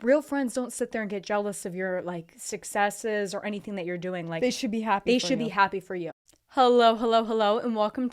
real friends don't sit there and get jealous of your like successes or anything that you're doing. Like They should be happy. they should be happy for you. Hello, hello, hello, and welcome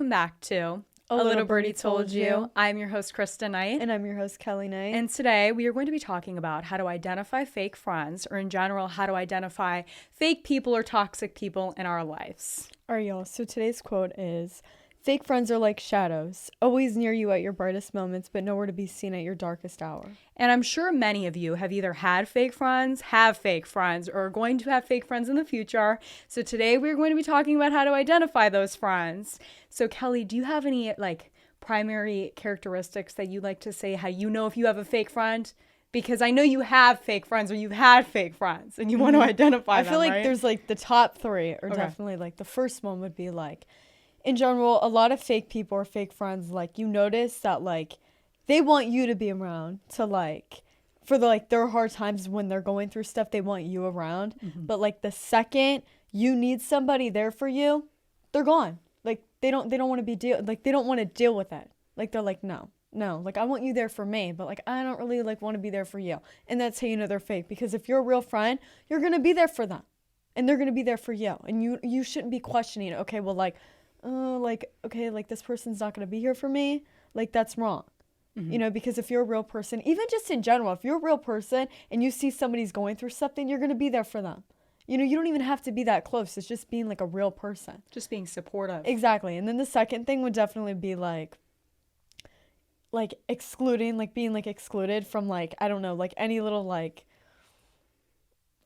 back to A Little Birdie Told You. I'm your host, Kristen Knight. And I'm your host, Kelly Knight. And today we are going to be talking about how to identify fake friends, or in general, how to identify fake people or toxic people in our lives. All right, y'all. So today's quote is, "Fake friends are like shadows, always near you at your brightest moments, but nowhere to be seen at your darkest hour." And I'm sure many of you have either had fake friends, have fake friends, or are going to have fake friends in the future. So today we're going to be talking about how to identify those friends. So Kelly, do you have any like primary characteristics that you like to say how you know if you have a fake friend? Because I know you have fake friends or you've had fake friends and you want to identify them, I feel like right? there's like the top three, or Okay. definitely like the first one would be like, in general, a lot of fake people or fake friends, like you notice that like they want you to be around to like, for the like their hard times when they're going through stuff, they want you around. Mm-hmm. But like the second you need somebody there for you, they're gone. Like they don't want to be they don't want to deal with it. Like they're like, no, like I want you there for me, but like I don't really like want to be there for you. And that's how you know they're fake, because if you're a real friend, you're gonna be there for them, and they're gonna be there for you, and you shouldn't be questioning, okay, well like, okay, like this person's not gonna be here for me, like that's wrong. Mm-hmm. You know, because if you're a real person, even just in general, if you're a real person and you see somebody's going through something, you're gonna be there for them. You know, you don't even have to be that close. It's just being like a real person. Just being supportive. Exactly. And then the second thing would definitely be like excluding, like being like excluded from like, I don't know, like any little like,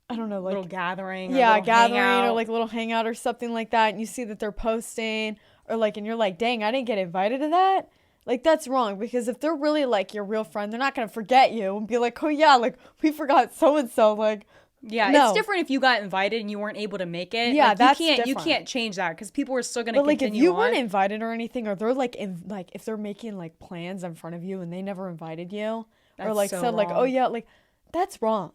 I don't know, like little gathering. yeah, or little gathering hangout. or like little hangout or something like that, and you see that they're posting, or like, and you're like, dang, I didn't get invited to that. Like that's wrong, because if they're really like your real friend, they're not gonna forget you and be like, oh yeah, like we forgot so and so. Like yeah, no. It's different if you got invited and you weren't able to make it. Yeah, like, that's you different. can't change that because people are still gonna But like continue if you on. weren't invited or anything, or they're like if they're making like plans in front of you and they never invited you, or That's like so said like, wrong. oh yeah, like that's wrong.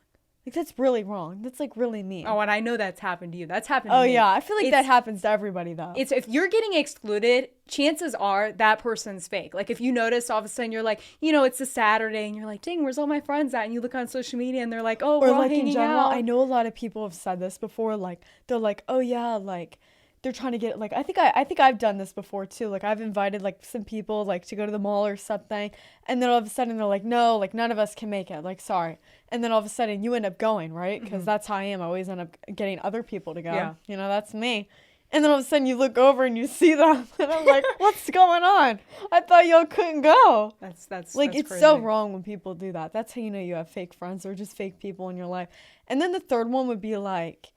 Like that's really wrong. That's like really mean. Oh, and I know that's happened to you. That's happened to Oh me. yeah, I feel like It's- that happens to everybody though. It's if you're getting excluded, chances are that person's fake. Like if you notice all of a sudden you're like, it's a Saturday and you're like, dang, where's all my friends at? And you look on social media and they're like, oh, we're Or all like in hanging general, out. I know a lot of people have said this before. Like they're like, oh yeah, like they're trying to get like I think I've done this before too. Like I've invited like some people like to go to the mall or something, and then all of a sudden they're like, no, like none of us can make it. Like sorry. And then all of a sudden you end up going, right? Because that's how I am. I always end up getting other people to go. Yeah. You know, that's me. And then all of a sudden you look over and you see them, and I'm like, what's going on? I thought y'all couldn't go. That's Like, that's it's crazy. so wrong when people do that. That's how you know you have fake friends or just fake people in your life. And then the third one would be like,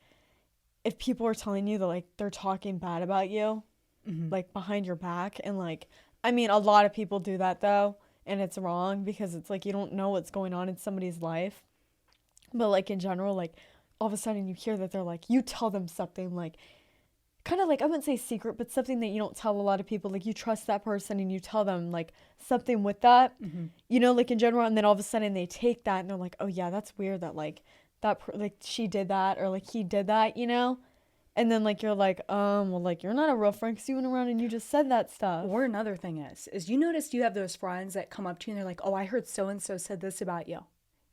if people are telling you that like they're talking bad about you, like behind your back. And like, I mean, a lot of people do that though, and it's wrong because it's like you don't know what's going on in somebody's life. But like in general, like all of a sudden you hear that they're like, you tell them something like, kind of like, I wouldn't say secret, but something that you don't tell a lot of people. Like you trust that person and you tell them like something with that, like in general. And then all of a sudden they take that and they're like, oh yeah, that's weird that like like she did that, or like he did that, And then like you're like, well, like you're not a real friend because you went around and you just said that stuff. Or another thing is you notice you have those friends that come up to you and they're like, oh, I heard so-and-so said this about you.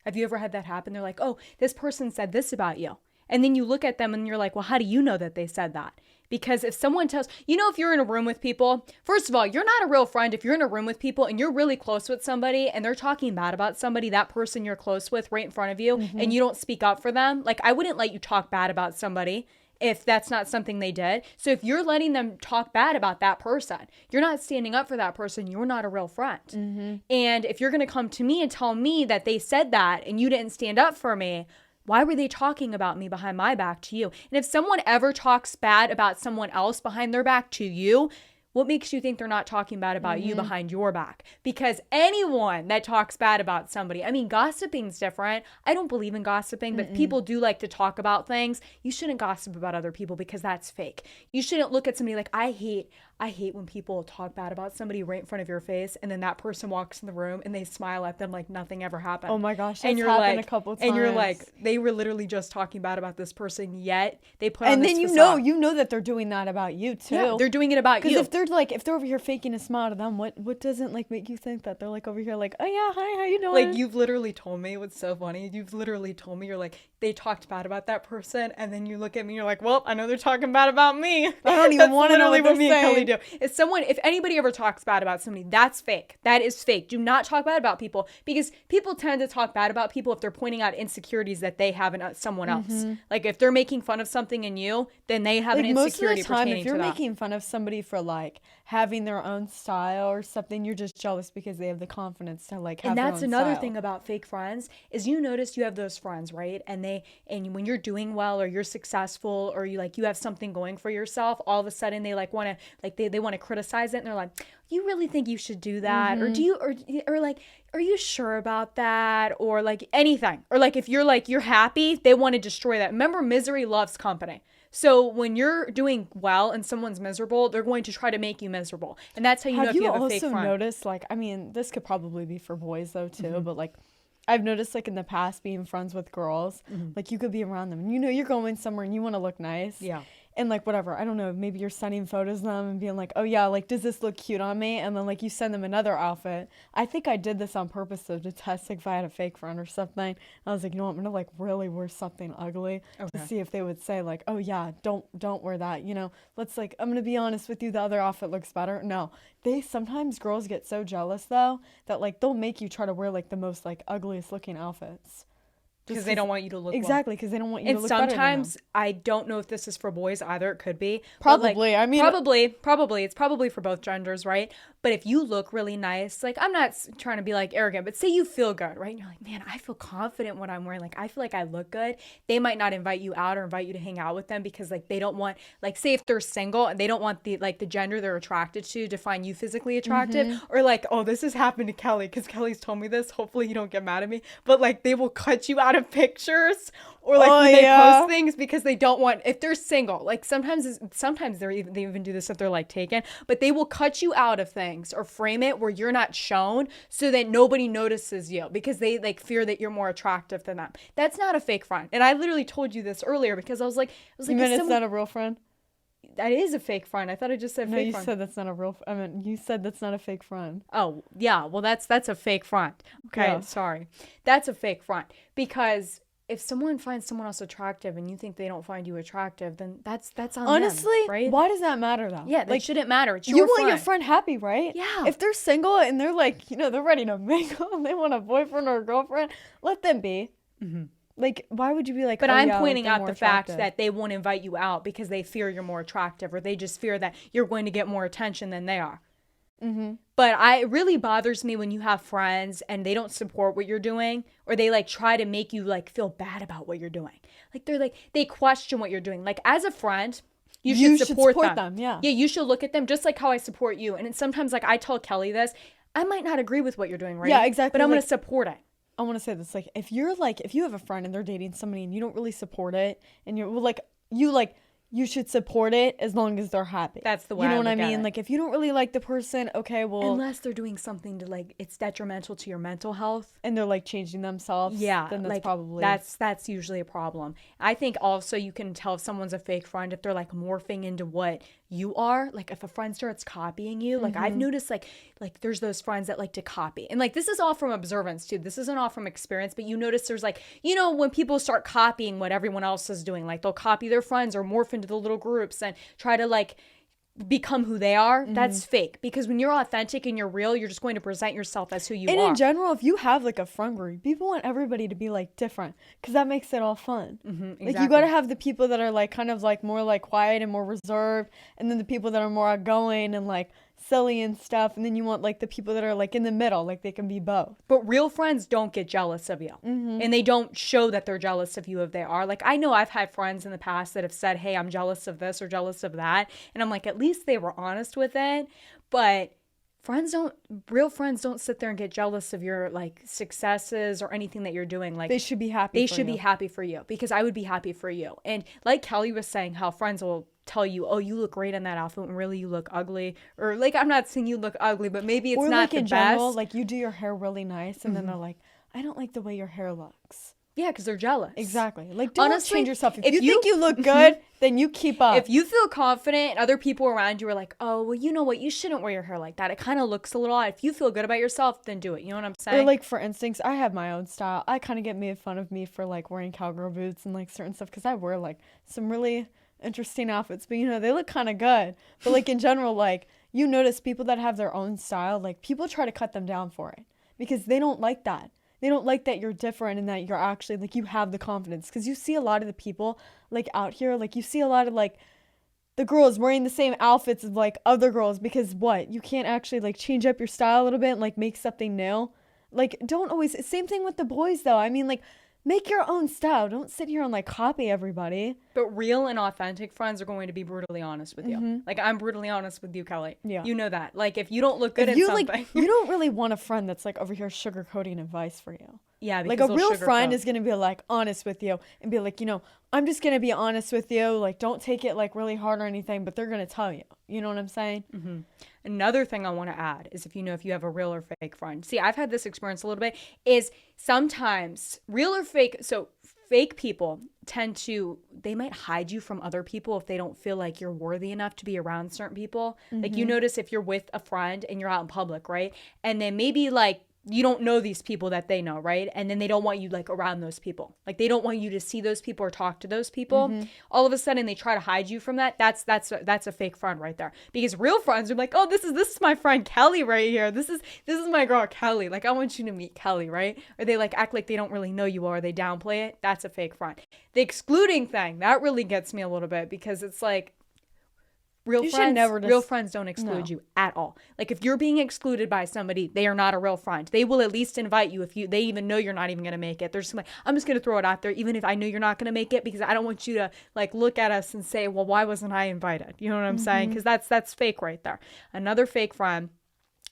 Have you ever had that happen? They're like, oh, this person said this about you. And then you look at them and you're like, well, how do you know that they said that? Because if someone tells, if you're in a room with people, first of all, you're not a real friend if you're in a room with people and you're really close with somebody and they're talking bad about somebody, that person you're close with right in front of you, and you don't speak up for them. Like, I wouldn't let you talk bad about somebody if that's not something they did. So if you're letting them talk bad about that person, you're not standing up for that person, you're not a real friend. And if you're going to come to me and tell me that they said that and you didn't stand up for me, why were they talking about me behind my back to you? And if someone ever talks bad about someone else behind their back to you, what makes you think they're not talking bad about you behind your back? Because anyone that talks bad about somebody, I mean, gossiping's different. I don't believe in gossiping, but people do like to talk about things. You shouldn't gossip about other people because that's fake. You shouldn't look at somebody like, I hate I hate when people talk bad about somebody right in front of your face, and then that person walks in the room and they smile at them like nothing ever happened. Oh my gosh, and that's you're happened like, a couple and you're like, times. they were literally just talking bad about this person, yet they put on And this then facade. you know that they're doing that about you too. Yeah, they're doing it about you. Because if they're over here faking a smile to them, what doesn't like make you think that they're like over here like, oh yeah, hi, how you doing? Like, you've literally told me, what's so funny, you've literally told me, you're like, they talked bad about that person, and then you look at me, you're like, well, I know they're talking bad about me. I don't even want to know what me they're and Kelly saying. do. If anybody ever talks bad about somebody, that's fake. That is fake. Do not talk bad about people, because people tend to talk bad about people if they're pointing out insecurities that they have in someone else. Like, if they're making fun of something in you, then they have Like an insecurity most of the time, pertaining if you're to that. making fun of somebody for like having their own style or something, you're just jealous because they have the confidence to like have And their that's own another style. thing about fake friends is you notice you have those friends, right? And when you're doing well or you're successful or you have something going for yourself, all of a sudden they like want to they want to criticize it, and they're like, you really think you should do that? Or do you or like, are you sure about that? Or like anything. Or like if you're happy, they want to destroy that. Remember, misery loves company. So when you're doing well and someone's miserable, they're going to try to make you miserable. And that's how you know if you have a fake friend. Have you also noticed, like, I mean, this could probably be for boys though too, but like I've noticed like in the past being friends with girls, like you could be around them and you know you're going somewhere and you want to look nice. Yeah. And like whatever, I don't know, maybe you're sending photos of them and being like, oh yeah, like does this look cute on me? And then like you send them another outfit. I think I did this on purpose though, to test like if I had a fake friend or something. I was like, you know what, I'm gonna like really wear something ugly to see if they would say like, oh yeah, don't wear that. You know, let's like, I'm gonna be honest with you, the other outfit looks better. No, sometimes girls get so jealous though that like they'll make you try to wear like the most like ugliest looking outfits. Because they don't want you to look exactly because they don't want you and to look better than sometimes them. I don't know if this is for boys either. It could be. Probably. I mean, probably. It's probably for both genders, right? But if you look really nice, like I'm not trying to be like arrogant, but say you feel good, right? And you're like, man, I feel confident in what I'm wearing. Like I feel like I look good. They might not invite you out or invite you to hang out with them because like they don't want, like say if they're single and they don't want the gender they're attracted to find you physically attractive, or like, oh, this has happened to Kelly because Kelly's told me this. Hopefully you don't get mad at me, but like they will cut you out of pictures or like when they post things because they don't want, if they're single, like sometimes they even do this if they're like taken, but they will cut you out of things or frame it where you're not shown so that nobody notices you because they like fear that you're more attractive than them. That's not a fake friend. And I literally told you this earlier because I was like, you mean it's not a real friend? That is a fake friend. I thought I just said fake friend. No, you said that's not a real. I mean, you said that's not a fake friend. Oh yeah, well that's a fake friend. Okay, Yeah. sorry, that's a fake friend because if someone finds someone else attractive and you think they don't find you attractive, then that's on honestly, them, right? Why does that matter though? Yeah, that shouldn't matter. It's you your want friend. your friend happy, right? Yeah. If they're single and they're like, you know, they're ready to mingle and they want a boyfriend or a girlfriend, let them be. Like, why would you be like? But oh, I'm yeah, pointing like, out they're the more fact attractive. that they won't invite you out because they fear you're more attractive, or they just fear that you're going to get more attention than they are. But it really bothers me when you have friends and they don't support what you're doing, or they like try to make you like feel bad about what you're doing. Like they question what you're doing. Like as a friend, you should support them. Yeah. Yeah, you should look at them just like how I support you. And sometimes like I tell Kelly this, I might not agree with what you're doing, right? Yeah, exactly. But I'm like, going to support it. I want to say this, like, if you have a friend and they're dating somebody and you don't really support it, and you're like, you should support it as long as they're happy. That's the way you know I what I look at mean? it. Like, if you don't really like the person, okay, well, Unless they're doing something to like, it's detrimental to your mental health. and they're like changing themselves, Yeah, then that's like, probably that's usually a problem. I think also you can tell if someone's a fake friend if they're like morphing into what you are. Like if a friend starts copying you, like I've noticed like there's those friends that like to copy. And like this is all from observance too. This isn't all from experience, but you notice there's like, you know, when people start copying what everyone else is doing, like they'll copy their friends or morph into the little groups and try to like become who they are. That's fake, because when you're authentic and you're real, you're just going to present yourself as who you and are. in general, if you have like a friend group, people want everybody to be like different because that makes it all fun. Exactly. Like you got to have the people that are like kind of like more like quiet and more reserved, and then the people that are more outgoing and like silly and stuff, and then you want like the people that are like in the middle, like they can be both. But real friends don't get jealous of you. And they don't show that they're jealous of you if they are. Like, I know I've had friends in the past that have said, hey, I'm jealous of this or jealous of that. And I'm like, at least they were honest with it. But real friends don't sit there and get jealous of your like successes or anything that you're doing. Like, They should be happy. they should be happy for you, because I would be happy for you. And like Kelly was saying, how friends will tell you, oh, you look great in that outfit when really you look ugly. Or like, I'm not saying you look ugly, but maybe it's or not like the in best. general, like you do your hair really nice and then they're like, I don't like the way your hair looks. Yeah, because they're jealous. Exactly. Like, don't Honestly, change yourself. If if you you think you look good, then you keep up. If you feel confident and other people around you are like, oh, well, you know what? You shouldn't wear your hair like that. It kind of looks a little odd. If you feel good about yourself, then do it. You know what I'm saying? Or like, for instance, I have my own style. I kind of get made fun of me for like wearing cowgirl boots and like certain stuff because I wear like some really interesting outfits, but you know, they look kind of good. But like in general, like you notice people that have their own style, like people try to cut them down for it because they don't like that. They don't like that you're different and that you're actually like you have the confidence, because you see a lot of the people like out here, like you see a lot of like the girls wearing the same outfits as like other girls because what? You can't actually like change up your style a little bit and like make something new. Like don't always, same thing with the boys though. I mean, like make your own style. Don't sit here and like copy everybody. But real and authentic friends are going to be brutally honest with you. Like I'm brutally honest with you, Kelly. Yeah. You know that. Like if you don't look good If at you something. like, you don't really want a friend that's like over here sugarcoating advice for you. Yeah, like because a real friend is going to be like honest with you and be like, you know, I'm just going to be honest with you. Like, don't take it like really hard or anything, but they're going to tell you. You know what I'm saying? Mm-hmm. Another thing I want to add is if you have a real or fake friend. See, I've had this experience a little bit, is sometimes real or fake. So fake people they might hide you from other people if they don't feel like you're worthy enough to be around certain people. Like you notice if you're with a friend and you're out in public, right? And then maybe like, you don't know these people that they know, right? And then they don't want you like around those people. Like they don't want you to see those people or talk to those people. All of a sudden they try to hide you from that. That's a fake friend right there. Because real friends are like, oh, this is my friend Kelly right here. This is my girl Kelly. Like I want you to meet Kelly, right? Or they like act like they don't really know you or they downplay it. That's a fake friend. The excluding thing, that really gets me a little bit because it's like, real friends don't exclude you at all. Like if you're being excluded by somebody, they are not a real friend. They will at least invite you if they even know you're not even going to make it. They're just like, I'm just going to throw it out there even if I know you're not going to make it because I don't want you to like look at us and say, well, why wasn't I invited? You know what I'm saying? Because that's fake right there. Another fake friend,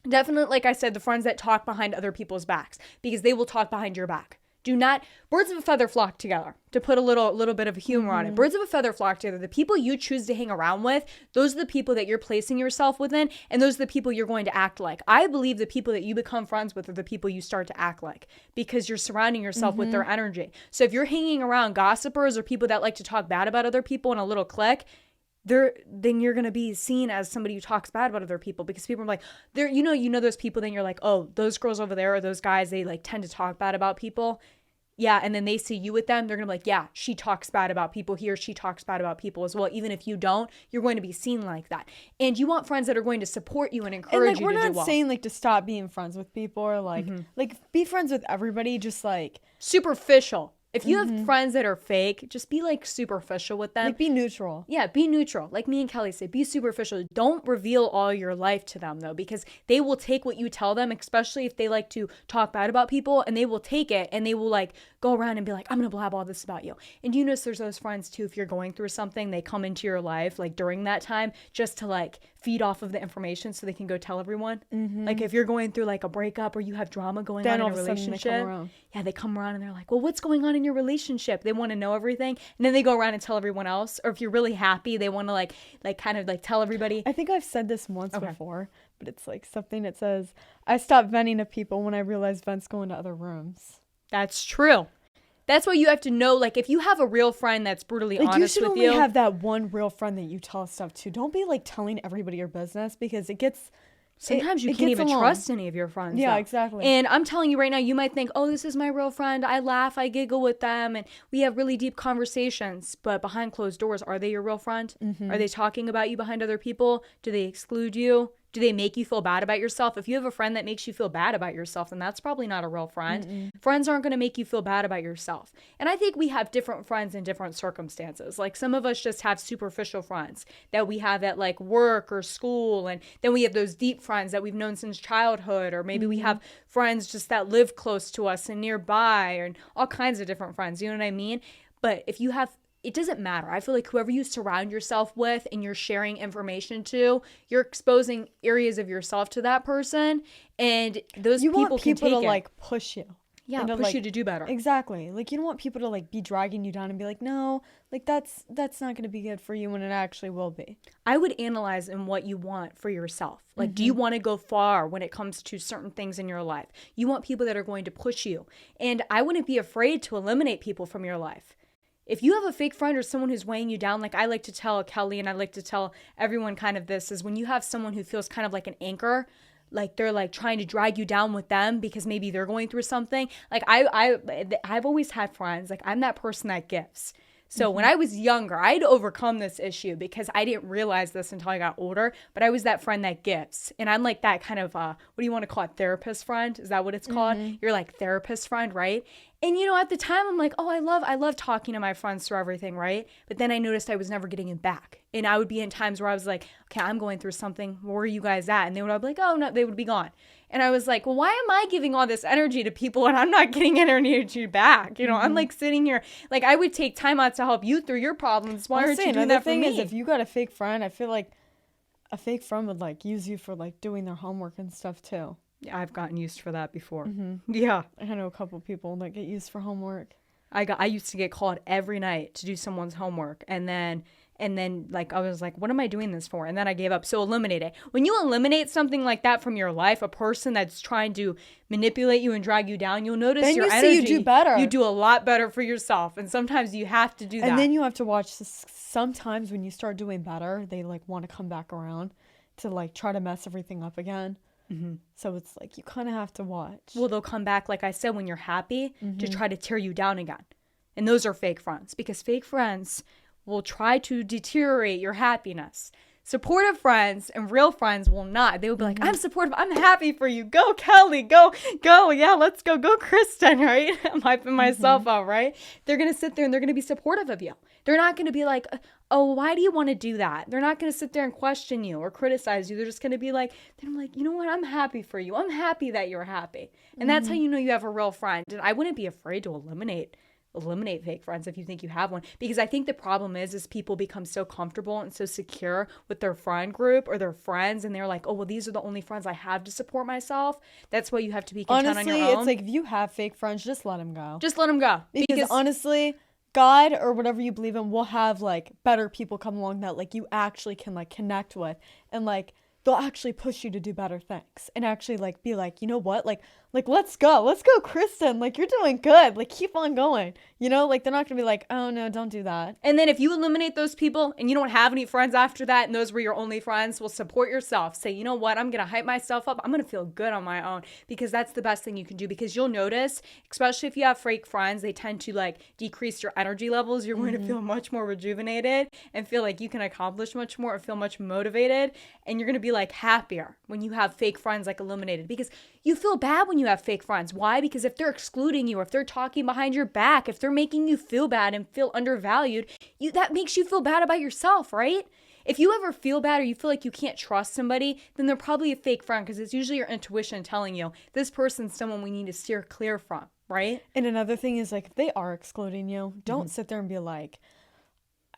definitely, like I said, the friends that talk behind other people's backs because they will talk behind your back. Do not, birds of a feather flock together, to put a little bit of humor on it. Birds of a feather flock together. The people you choose to hang around with, those are the people that you're placing yourself within, and those are the people you're going to act like. I believe the people that you become friends with are the people you start to act like because you're surrounding yourself with their energy. So if you're hanging around gossipers or people that like to talk bad about other people in a little clique, then you're going to be seen as somebody who talks bad about other people because people are like, you know those people, then you're like, oh, those girls over there or those guys, they like tend to talk bad about people. Yeah, and then they see you with them, they're going to be like, yeah, she talks bad about people here. She talks bad about people as well. Even if you don't, you're going to be seen like that. And you want friends that are going to support you and encourage you to do well. We're not saying like to stop being friends with people or like be friends with everybody, just like superficial. If you have friends that are fake, just be like superficial with them. Like be neutral. Yeah, be neutral. Like me and Kelly say, be superficial. Don't reveal all your life to them though, because they will take what you tell them, especially if they like to talk bad about people, and they will take it and they will like go around and be like, I'm going to blab all this about you. And you notice there's those friends too, if you're going through something, they come into your life like during that time just to like feed off of the information so they can go tell everyone. Like if you're going through like a breakup or you have drama going on in a relationship, they come around and they're like, well, what's going on in your relationship? They want to know everything. And then they go around and tell everyone else. Or if you're really happy, they want to like kind of like tell everybody. I think I've said this once before, but it's like something that says, I stopped venting to people when I realized vents go into other rooms. That's true. That's why you have to know, like, if you have a real friend that's brutally honest with you. You should only have that one real friend that you tell stuff to. Don't be, like, telling everybody your business because it gets... Sometimes you can't even trust any of your friends. Yeah, though. Exactly. And I'm telling you right now, you might think, oh, this is my real friend. I laugh, I giggle with them, and we have really deep conversations. But behind closed doors, are they your real friend? Are they talking about you behind other people? Do they exclude you? Do they make you feel bad about yourself? If you have a friend that makes you feel bad about yourself, then that's probably not a real friend. Friends aren't going to make you feel bad about yourself. And I think we have different friends in different circumstances. Like some of us just have superficial friends that we have at like work or school. And then we have those deep friends that we've known since childhood. Or maybe we have friends just that live close to us and nearby and all kinds of different friends. You know what I mean? But if you have... It doesn't matter. I feel like whoever you surround yourself with and you're sharing information to, you're exposing areas of yourself to that person, and those people can take it. You want people to like push you. Yeah, and to, push like, you to do better. exactly. Like, you don't want people to, like, be dragging you down and be like, no, like, that's not going to be good for you when it actually will be. I would analyze in what you want for yourself. Like, do you want to go far when it comes to certain things in your life? You want people that are going to push you. And I wouldn't be afraid to eliminate people from your life. If you have a fake friend or someone who's weighing you down, like I like to tell Kelly and I like to tell everyone kind of this, is when you have someone who feels kind of like an anchor, like they're like trying to drag you down with them because maybe they're going through something. Like I've always had friends, like I'm that person that gives. So when I was younger, I'd overcome this issue because I didn't realize this until I got older, but I was that friend that gives. And I'm like that kind of, what do you want to call it? Therapist friend? Is that what it's called? You're like therapist friend, right? And at the time I'm like, oh, I love talking to my friends through everything, right? But then I noticed I was never getting it back. And I would be in times where I was like, okay, I'm going through something. Where are you guys at? And they would be like, oh, no, they would be gone. And I was like, well, why am I giving all this energy to people and I'm not getting energy back? I'm like sitting here, like I would take time out to help you through your problems. Why aren't you doing that for me? Another thing is if you got a fake friend, I feel like a fake friend would like use you for like doing their homework and stuff too. Yeah, I've gotten used for that before. Yeah. I know a couple people that get used for homework. I used to get called every night to do someone's homework. And then like I was like, what am I doing this for? And then I gave up. So eliminate it. When you eliminate something like that from your life, a person that's trying to manipulate you and drag you down, you'll notice then your energy. You do better. You do a lot better for yourself. And sometimes you have to do that. And then you have to watch this. Sometimes when you start doing better, they like want to come back around to like try to mess everything up again. So it's like you kind of have to watch. Well, they'll come back, like I said, when you're happy to try to tear you down again. And those are fake friends because fake friends will try to deteriorate your happiness. Supportive friends and real friends will not. They will be like, I'm supportive. I'm happy for you. Go, Kelly. Go. Yeah, let's go. Go, Kristen, right? I'm hyping myself out, right? They're going to sit there and they're going to be supportive of you. They're not going to be like, oh, why do you want to do that? They're not going to sit there and question you or criticize you. They're just going to be like, you know what? I'm happy for you. I'm happy that you're happy. And that's how you know you have a real friend. And I wouldn't be afraid to eliminate fake friends if you think you have one, because I think the problem is people become so comfortable and so secure with their friend group or their friends, and they're like, oh, well, these are the only friends I have to support myself. That's why you have to be content on your own. Honestly, it's like if you have fake friends, just let them go. Just let them go. Because honestly, God or whatever you believe in will have like better people come along that like you actually can like connect with, and like they'll actually push you to do better things and actually like be like, you know what, like let's go, Kristen, like you're doing good, like keep on going, like they're not gonna be like, oh no, don't do that. And then if you eliminate those people and you don't have any friends after that and those were your only friends, well, support yourself. Say, you know what, I'm gonna hype myself up, I'm gonna feel good on my own, because that's the best thing you can do. Because you'll notice, especially if you have fake friends, they tend to like decrease your energy levels. You're going to feel much more rejuvenated and feel like you can accomplish much more or feel much motivated, and you're gonna be like happier when you have fake friends like eliminated, because you feel bad when you have fake friends. Why? Because if they're excluding you, or if they're talking behind your back, if they're making you feel bad and feel undervalued, that makes you feel bad about yourself, right? If you ever feel bad or you feel like you can't trust somebody, then they're probably a fake friend, because it's usually your intuition telling you this person's someone we need to steer clear from, right? And another thing is like if they are excluding you, don't sit there and be like,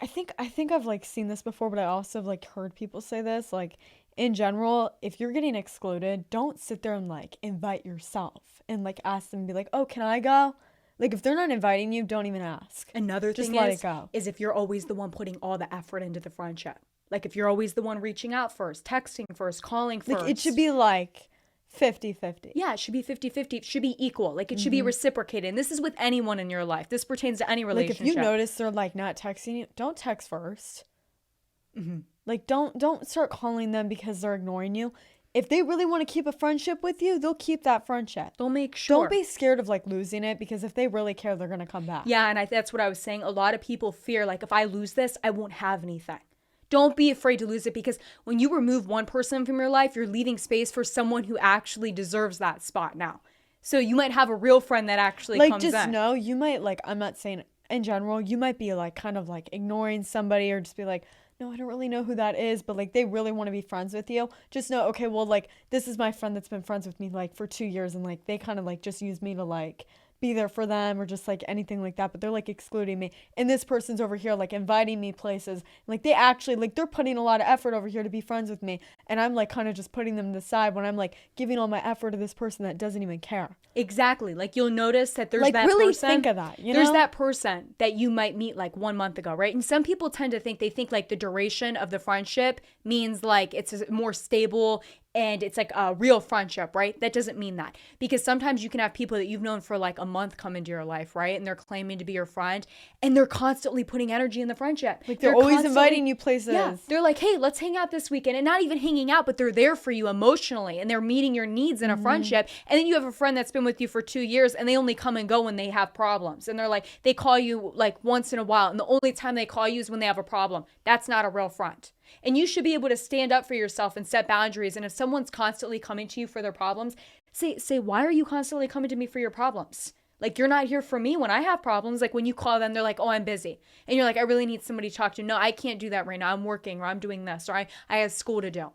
I think I've like seen this before, but I also have like heard people say this, like in general, if you're getting excluded, don't sit there and like invite yourself and like ask them and be like, oh, can I go? Like if they're not inviting you, don't even ask. Another Just thing let it go. Is if you're always the one putting all the effort into the friendship. Like if you're always the one reaching out first, texting first, calling first. Like it should be like 50-50. Yeah, it should be 50-50. It should be equal. Like it should be reciprocated. And this is with anyone in your life. This pertains to any relationship. Like if you notice they're like not texting you, don't text first. Like don't start calling them because they're ignoring you. If they really want to keep a friendship with you, they'll keep that friendship. They'll make sure. Don't be scared of like losing it, because if they really care, they're going to come back. Yeah, and that's what I was saying. A lot of people fear like if I lose this, I won't have anything. Don't be afraid to lose it, because when you remove one person from your life, you're leaving space for someone who actually deserves that spot now. So you might have a real friend that actually comes in. Like just know, you might like, I'm not saying in general, you might be like kind of like ignoring somebody or just be like, no, I don't really know who that is, but like they really want to be friends with you. Just know, okay, well, like this is my friend that's been friends with me like for 2 years, and like they kind of like just use me to like be there for them or just like anything like that, but they're like excluding me. And this person's over here like inviting me places. Like they actually like they're putting a lot of effort over here to be friends with me. And I'm like kind of just putting them to the side when I'm like giving all my effort to this person that doesn't even care. Exactly. Like you'll notice that there's like that really person. think of that. There's that person that you might meet like 1 month ago, right? And some people tend to think like the duration of the friendship means like it's more stable and it's like a real friendship, right? That doesn't mean that, because sometimes you can have people that you've known for like a month come into your life, right? And they're claiming to be your friend and they're constantly putting energy in the friendship. Like they're always inviting you places. Yeah, they're like, hey, let's hang out this weekend, and not even hanging out, but they're there for you emotionally and they're meeting your needs in a friendship. And then you have a friend that's been with you for 2 years and they only come and go when they have problems. And they're like, they call you like once in a while. And the only time they call you is when they have a problem. That's not a real friend. And you should be able to stand up for yourself and set boundaries. And if someone's constantly coming to you for their problems, say, why are you constantly coming to me for your problems? Like, you're not here for me when I have problems. Like when you call them, they're like, oh, I'm busy. And you're like, I really need somebody to talk to. No, I can't do that right now. I'm working, or I'm doing this, or I have school to do.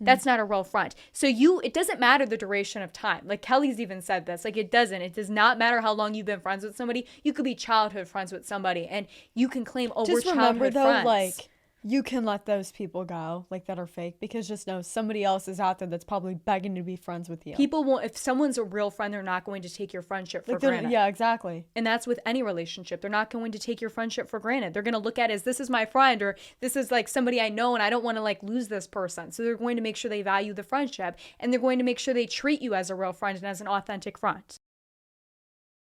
That's not a real friend. So it doesn't matter the duration of time. Like Kelly's even said this, like it does not matter how long you've been friends with somebody. You could be childhood friends with somebody and you can claim, oh, just we're remember childhood though, friends. like you can let those people go, like that are fake, because just know somebody else is out there that's probably begging to be friends with you. People won't, if someone's a real friend, they're not going to take your friendship for granted. Yeah, exactly. And that's with any relationship. They're not going to take your friendship for granted. They're going to look at it as, this is my friend, or this is like somebody I know and I don't want to like lose this person. So they're going to make sure they value the friendship, and they're going to make sure they treat you as a real friend and as an authentic friend.